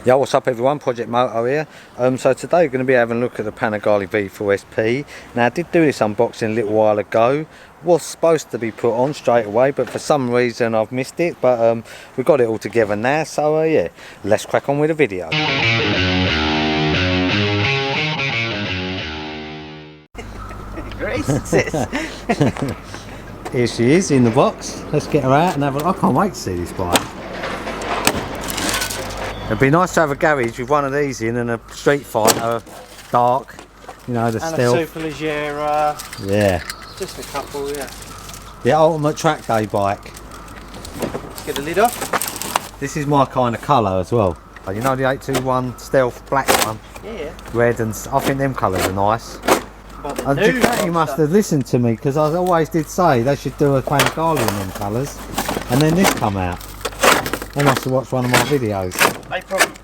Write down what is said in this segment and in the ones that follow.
Yo, what's up everyone, Project Moto here. So today we're going to be having a look at the Panigale V4 SP. Now I did do this unboxing a little while ago. Was supposed to be put on straight away, but for some reason I've missed it. But we've got it all together now, so yeah, let's crack on with the video. Great success. Here she is in the box. Let's get her out and have a look. I can't wait to see this bike. It'd be nice to have a garage with one of these in and a Street Fighter dark, you know, the and stealth. a Superleggera. Yeah. Just a couple, yeah. The ultimate track day bike. Let's get the lid off. This is my kind of colour as well. You know the 821 stealth black one? Yeah. Red, and I think them colours are nice. But the And Ducati must have listened to me, because I always did say they should do a Panigale in them colours. And then this come out. They must have watched one of my videos.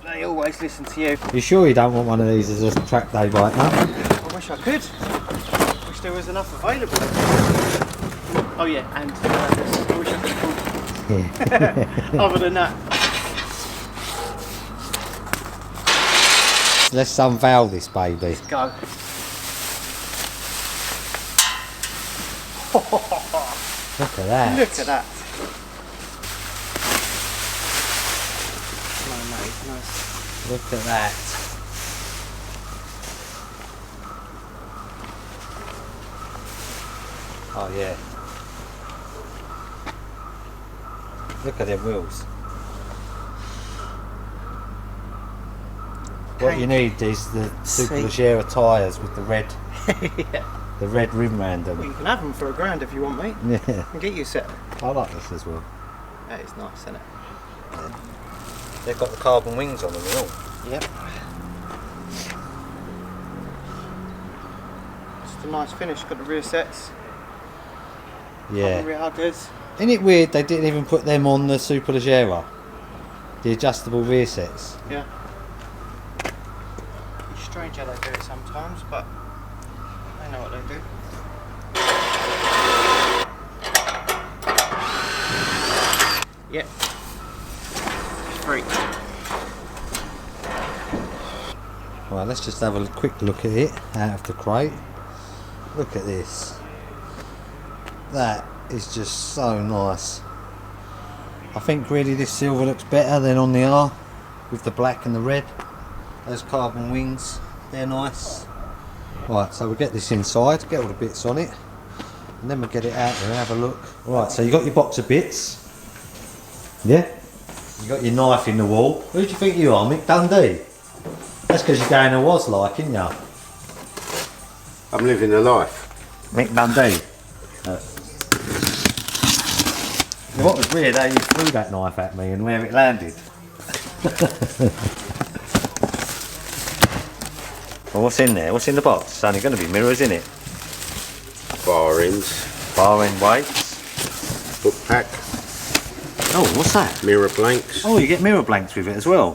They always listen to you. You sure you don't want one of these as a track day bike, no? I wish I could. Wish there was enough available. Oh yeah, and I wish I could. Yeah. Other than that. Let's unveil this baby. Let's go. Look at that. Look at that. Nice. Look at that. Oh yeah. Look at them wheels. What you need is the Superleggera tyres with the red, Yeah. the red rim round Well, them. you can have them for £1 if you want, mate. Yeah, And get you a set. I like this as well. That is nice, isn't it? They've got the carbon wings on them and all. Yep. Just a nice finish. Got the rear sets. Yeah. Rear huggers. Isn't it weird they didn't even put them on the Superleggera? The adjustable rear sets. Yeah. It's strange how they do it sometimes, but they know what they do. Yep. Free. Right, let's just have a quick look at it out of the crate. Look at this. That is just so nice. I think really this silver looks better than on the R with the black and the red. Those carbon wings, they're nice. Right, so we'll get this inside, get all the bits on it, and then we'll get it out there and have a look. Right, so you got your box of bits. Yeah? You got your knife in the wall. Who do you think you are, Mick Dundee? That's because you're going to was like, isn't you? I'm living a life. Mick Dundee. What was weird, how you threw that knife at me and where it landed. Well, what's in there? What's in the box? It's only going to be mirrors, isn't it? Bar ends, Bar end weights. book pack, Oh, what's that? mirror blanks. Oh, you get mirror blanks with it as well.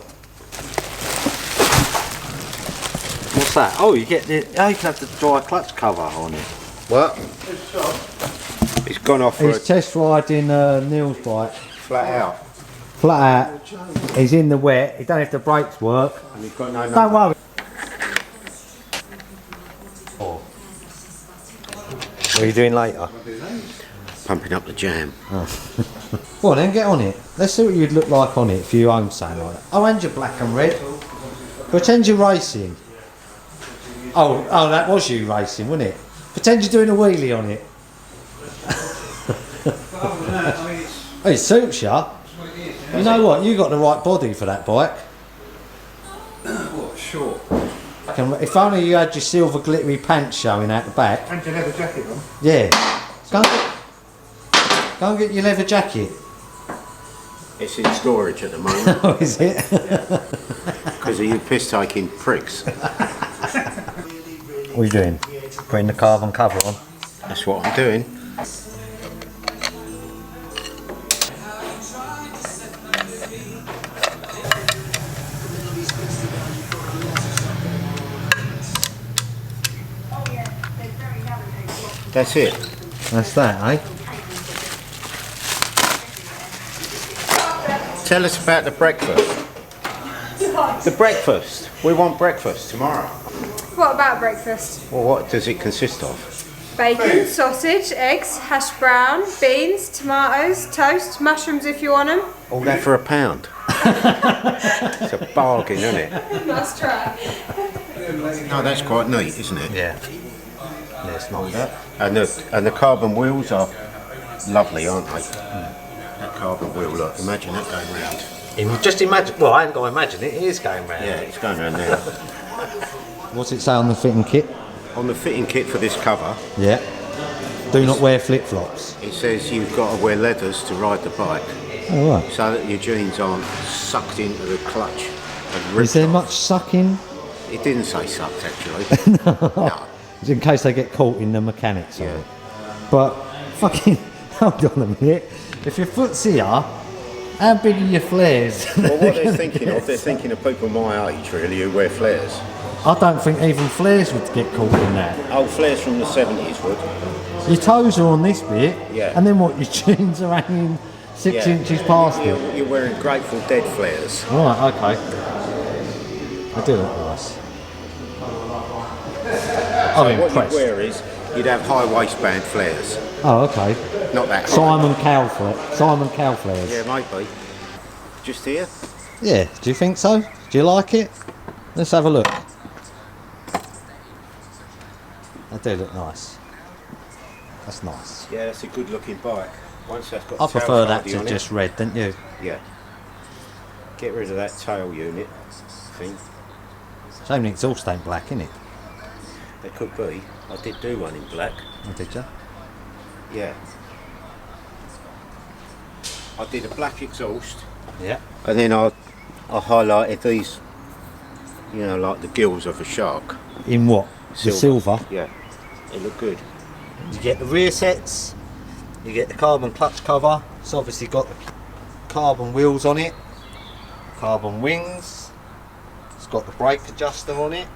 What's that? Oh, you get the. Oh, you can have the dry clutch cover on it. What? It's gone off for He's test riding Neil's bike. flat out. Flat out. He's in the wet. He don't know if the brakes work. And he's got no Don't number. worry. What are you doing later? Pumping up the jam. Well then, get on it. Let's see what you'd look like on it if you own something like that. Oh, and you're black and red. Pretend you're racing. Oh, that was you racing, wasn't it? Pretend you're doing a wheelie on it. Oh, it suits you. You know what? You got the right body for that bike. What, short? If only you had your silver glittery pants showing out the back. And your leather jacket on? Yeah. Go and get your leather jacket. It's in storage at the moment Oh, is it? because of you piss taking pricks. What are you doing? Putting the carbon cover on? That's what I'm doing. That's it. That's that, eh? Tell us about the breakfast. The breakfast. We want breakfast tomorrow. What about breakfast? Well, what does it consist of? Bacon, sausage, eggs, hash brown, beans, tomatoes, toast, mushrooms if you want them. All that for £1. It's a bargain, isn't it? Nice try. No, that's quite neat, isn't it? Yeah. Yeah, it's not that. And the carbon wheels are lovely, aren't they? That carbon wheel, look, imagine that going round. Just imagine, well, I ain't got to imagine it, it is going round. Yeah, it's going round there. What's it say on the fitting kit? On the fitting kit for this cover, Yeah. Do not wear flip-flops. it says you've got to wear leathers to ride the bike, Oh, right. so that your jeans aren't sucked into the clutch and ripped Is there off. much sucking? It didn't say sucked, actually. No. In case they get caught in the mechanics of Yeah. it. But, fucking, hold on a minute. If your foot's here, how big are your flares? Well, what they're thinking of people my age, really, who wear flares. I don't think even flares would get caught in that. Old flares from the 70s would. Your toes are on this bit, Yeah. and then what, your jeans are hanging 6 inches past it. You're wearing Grateful Dead flares. Right, okay. They do look nice. I'm What you'd impressed. wear is, you'd have high waistband flares. Oh, okay. Not that high. Simon Cowell flares. Yeah, maybe. Just here? Yeah, do you think so? Do you like it? Let's have a look. They do look nice. That's nice. Yeah, that's a good looking bike. Once that's got I tail prefer that hardy to on just red, don't you? it. Yeah. Get rid of that tail unit thing. Shame the exhaust ain't black, innit? There could be. I did do one in black. Oh, did you? Yeah. I did a black exhaust. Yeah. And then I highlighted these, you know, like the gills of a shark. In what? The silver. Yeah. It looked good. You get the rear sets, you get the carbon clutch cover, it's obviously got the carbon wheels on it, carbon wings, it's got the brake adjuster on it.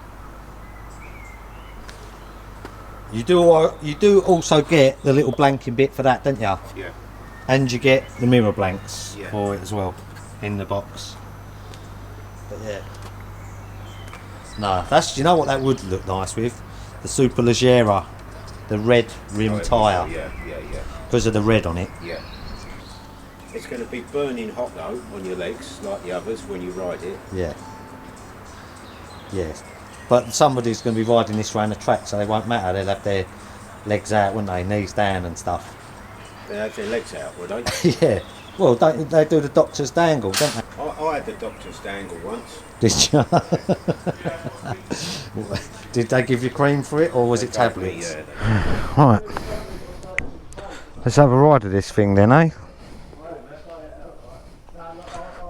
You do also get the little blanking bit for that, don't you? Yeah. And you get the mirror blanks Yeah. for it as well in the box. But yeah. No, you know what that would look nice with? The Superleggera, the red rim tyre, Yeah. because of the red on it. Yeah. It's going to be burning hot though on your legs, like the others when you ride it. Yeah. Yes. But somebody's going to be riding this around the track, so they won't matter. They'll have their legs out, wouldn't they? Knees down and stuff. They have their legs out, would they? Yeah. Well, don't they do the doctor's dangle, don't they? I had the doctor's dangle once. Did you? Did they give you cream for it, or was it Gave me, tablets? yeah, Right. Let's have a ride of this thing then, eh?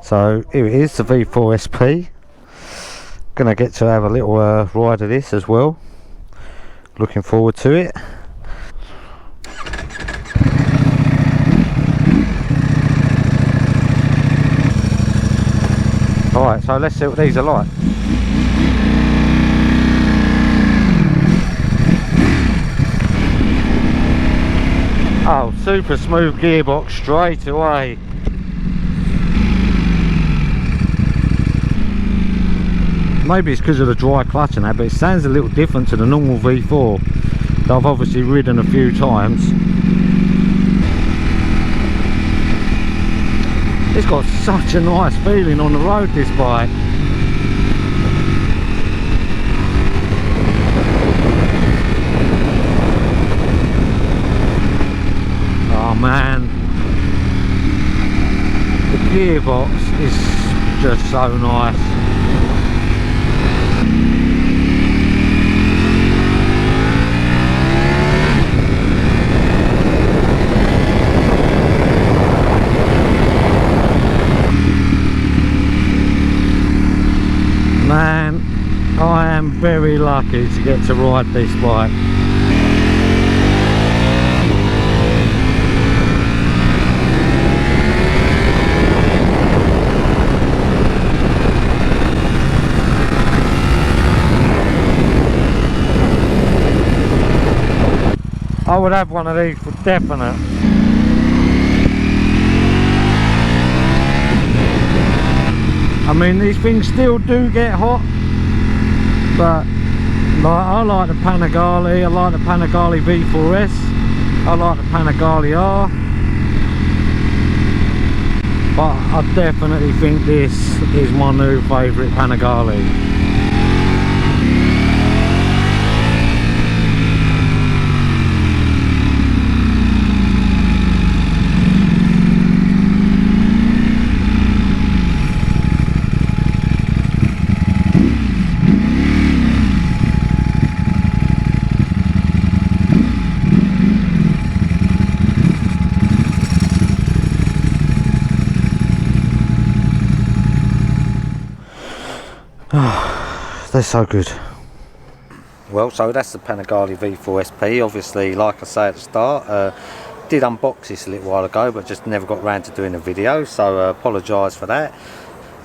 So here it is, the V4 SP. Gonna get to have a little ride of this as well. Looking forward to it. Alright, so let's see what these are like. Oh, super smooth gearbox straight away. Maybe it's because of the dry clutch and that, but it sounds a little different to the normal V4 that I've obviously ridden a few times. It's got such a nice feeling on the road, this bike. Oh man, the gearbox is just so nice. Man, I am very lucky to get to ride this bike. I would have one of these for definite. I mean, these things still do get hot, but like, I like the Panigale, I like the Panigale V4 S, I like the Panigale R, but I definitely think this is my new favourite Panigale. They're so good. Well, so that's the Panigale V4 SP. Obviously, like I say at the start, did unbox this a little while ago, but just never got round to doing a video, so apologise for that.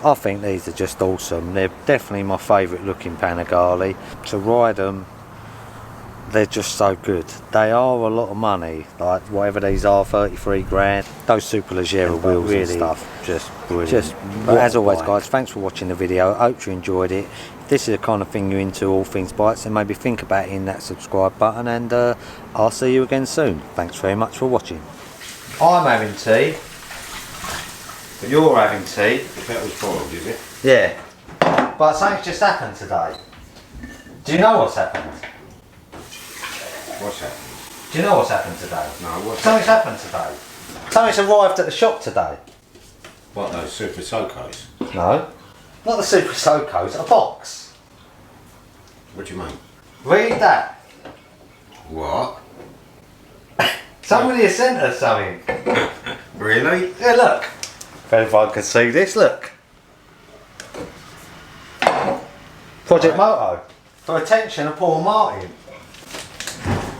I think these are just awesome. They're definitely my favourite looking Panigale. To ride them, they're just so good. They are a lot of money, like whatever these are, 33 grand. Those Superleggera wheels really, and stuff, just brilliant. But as always guys, thanks for watching the video. I hope you enjoyed it. If this is the kind of thing you're into, all things bikes, then maybe think about hitting that subscribe button, and I'll see you again soon. Thanks very much for watching. I'm having tea, but you're having tea. That was boiled, is it? Yeah, but something's just happened today. Do you know what's happened? What's happened? Do you know what's happened today? No, what's Something's happened today. Something's arrived at the shop today. What, those Super Socos? No, not the Super Socos, a box. What do you mean? Read that. What? Somebody has sent us something. Really? Yeah, look. If anyone can see this, look. Project Moto. For attention of Paul Martin.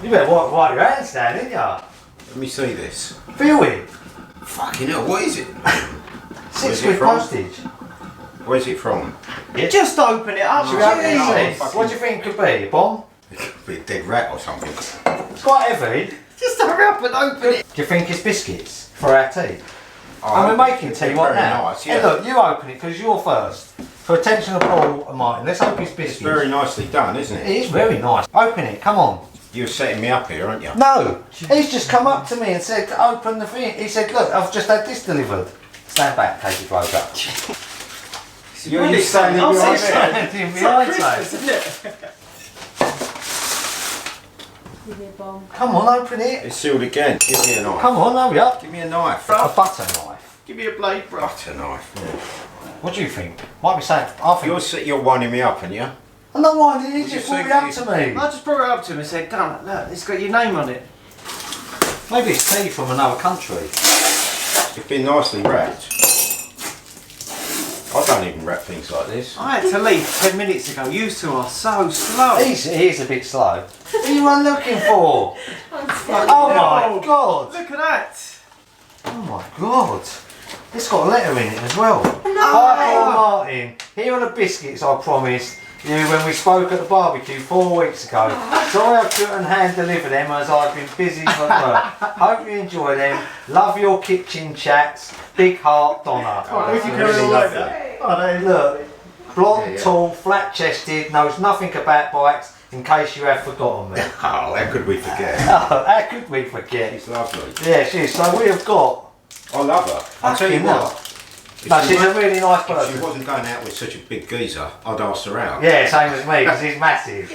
You better wipe your hands down, didn't ya? Let me see this. Feel it. Fucking hell, what is it? £6 postage. Where's it from? Just open it up. Should we open it up? fucking- What do you think it could be? A bomb? It could be a dead rat or something. It's quite heavy. Just hurry up and open it. Do you think it's biscuits for our tea? Oh, And we're making tea right very now. nice, yeah. Hey, look, you open it because you're first. For attention of Paul and Martin, let's hope it's biscuits. It's very nicely done, isn't It it? is very nice. Open it, come on. You're setting me up here, aren't you? No, he's just come up to me and said, open the thing. He said, look, I've just had this delivered. Stand back, Katie Grover. You're standing I'll behind say me. Standing behind us. Isn't it? Come on, open it. It's sealed again. Give me a knife. Come on, hurry up. Give me a knife. A butter knife. Give me a blade, bro. Butter knife. What do you think? Might be saying, I think... You're winding me up, aren't you? I'm not winding, he What just do you brought it think up to me. I just brought it up to him and said, "Come, look, it's got your name on it." Maybe it's tea from another country. It's been nicely wrapped. I don't even wrap things like this. I had to leave 10 minutes ago. You two are so slow. He's a bit slow. What are you looking for? Oh my god! Look at that. Oh my god! It's got a letter in it as well. Hi Paul Martin. Here are the biscuits I promised you when we spoke at the barbecue 4 weeks ago. Sorry I couldn't hand deliver them as I've been busy for work. Hope you enjoy them. Love your kitchen chats. Big heart, Donna. If you really can like like that. Look, blonde, Yeah. tall, flat-chested, knows nothing about bikes. In case you have forgotten me. Oh, how could we forget? Oh, how could we forget? She's lovely. Yeah, she is. So we have got. I love her. I'll tell you Fucking what. If No, she she's a weren't- really nice If she person. wasn't going out with such a big geezer, I'd ask her out. Yeah, same as me, because he's massive.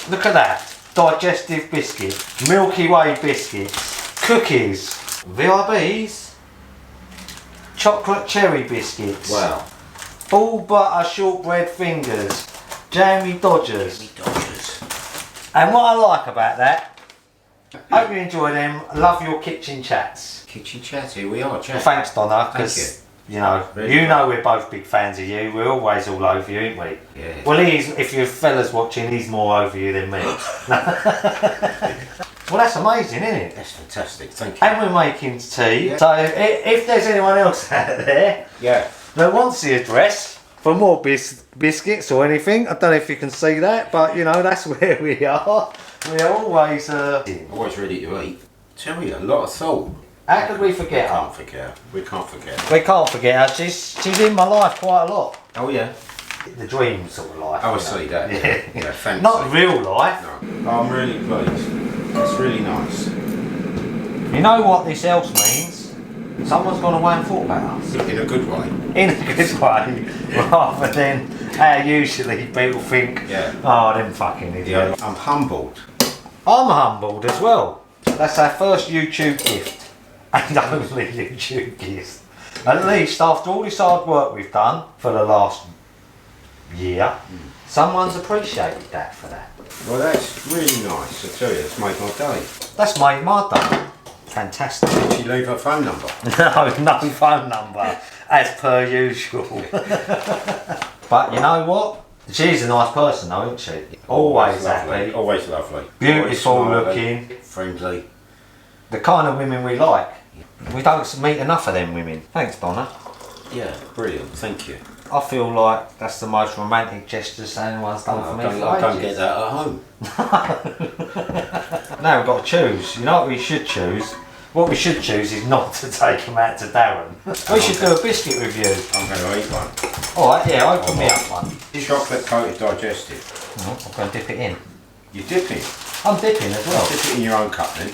Look at that. Digestive biscuit, Milky Way biscuits, cookies, VIBs, chocolate cherry biscuits, Wow. full butter shortbread fingers, jammy dodgers. And what I like about that, hope you enjoy them, love your kitchen chats. Kitchen chat, here we are, chat. Thanks Donna, Thank because you know, Very you good. know we're both big fans of you, we're always all over you, ain't we? Yeah. Well, if you fellas watching, he's more over you than me. Well, that's amazing, isn't it? That's fantastic, thank you. And we're making tea. Yeah. So if there's anyone else out there Yeah. that wants the address for more biscuits or anything, I don't know if you can see that, but you know, that's where we are. We are always... Always ready to eat. Tell you, a lot of thought. How could we forget her? Can't forget her. We can't forget her. We can't forget her. She's in my life quite a lot. Oh yeah. The dream sort of life. Oh, I you see know. that. Yeah, yeah, fancy. Not real life. No. Oh, I'm really pleased. It's really nice. You know what this else means? Someone's gone away and thought about us. In a good way. In a good way, rather than how usually people think, Yeah. oh, them fucking idiots. Yeah. I'm humbled. I'm humbled as well. That's our first YouTube gift. And only YouTube gift. At least after all this hard work we've done for the last year, someone's appreciated that for that. Well, that's really nice. I tell you, it's made my day. That's made my day. Fantastic. Did she leave her phone number? No phone number, as per usual. But you know what? She's a nice person though, isn't she? Always lovely. happy. Always lovely. Beautiful Always looking. Friendly. The kind of women we like. We don't meet enough of them women. Thanks, Donna. Yeah, brilliant. Thank you. I feel like that's the most romantic gesture anyone's done for me. I don't get that at home. Now we've got to choose. You know what we should choose? What we should choose is not to take them out to Darren. We should do a biscuit review. I'm going to eat one. Alright, yeah, open me up one. Chocolate coated digestive. Oh, I'm going to dip it in. You're dipping. I'm dipping as well. Dip it in your own cup then.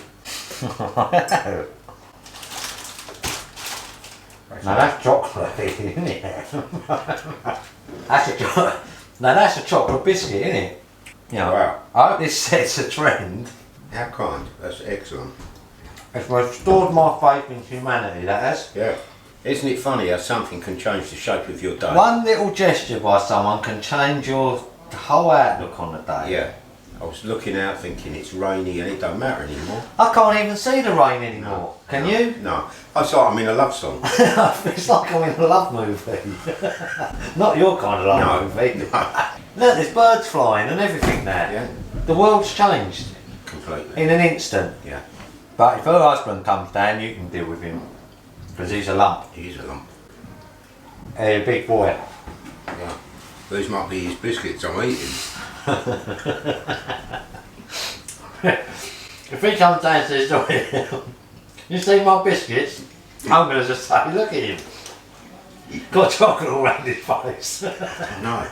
Now that's chocolate, isn't it? That's a chocolate. Now that's a chocolate biscuit, isn't it? You know, Wow. I hope this sets a trend. How kind. That's excellent. It's restored my faith in humanity, that has. Yeah. Isn't it funny how something can change the shape of your day? One little gesture by someone can change your whole outlook on the day. Yeah. I was looking out thinking it's rainy and it don't matter anymore. I can't even see the rain anymore. Can you? No. I thought I'm in a love song. It's like I'm in a love movie. Not your kind of love movie. Look, there's birds flying and everything now. Yeah. The world's changed Completely. in an instant. Yeah. But if her husband comes down, you can deal with him. Because he's a lump. He's a lump. A big boy. Yeah. These might be his biscuits I'm eating. If he comes down and says, you see my biscuits? I'm going to just say, look at him. Got chocolate all around his face. No.